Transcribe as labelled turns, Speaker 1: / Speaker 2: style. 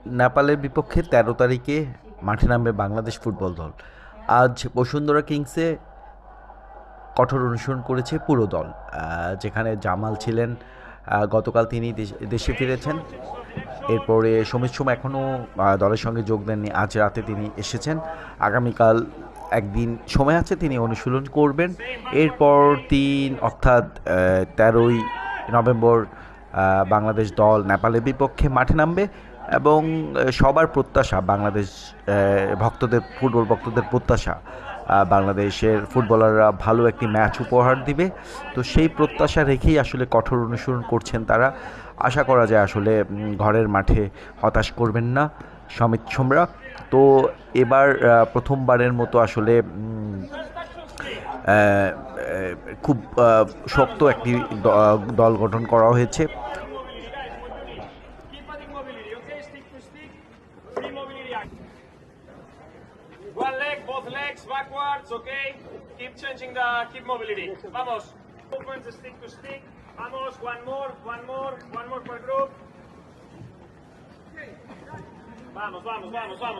Speaker 1: নেপালের বিপক্ষে ১৩ তারিখে মাঠে নামবে বাংলাদেশ ফুটবল দল। আজ বসুন্ধরা কিংসে কঠোর অনুসরণ করেছে পুরো দল। যেখানে জামাল ছিলেন, গতকাল তিনি দেশে ফিরেছেন। এরপরে সমিত সোম এখনও দলের সঙ্গে যোগ দেননি, আজ রাতে তিনি এসেছেন। আগামীকাল একদিন সময় আছে, তিনি অনুশীলন করবেন। এরপর অর্থাৎ ১৩ই নভেম্বর বাংলাদেশ দল নেপালের বিপক্ষে মাঠে নামবে। এবং সবার প্রত্যাশা, বাংলাদেশ ভক্তদের, ফুটবল ভক্তদের প্রত্যাশা বাংলাদেশের ফুটবলাররা ভালো একটি ম্যাচ উপহার দিবে। তো সেই প্রত্যাশা রেখেই আসলে কঠোর অনুসরণ করছেন তারা। আশা করা যায় আসলে ঘরের মাঠে হতাশ করবেন না সমিত সোমরা। তো এবার প্রথমবারের মতো আসলে খুব শক্ত একটি দল গঠন করা হয়েছে।
Speaker 2: One leg, both legs backwards, okay? Keep changing the hip mobility. Vamos. Movements stick to stick. Vamos, one more per group. Vamos.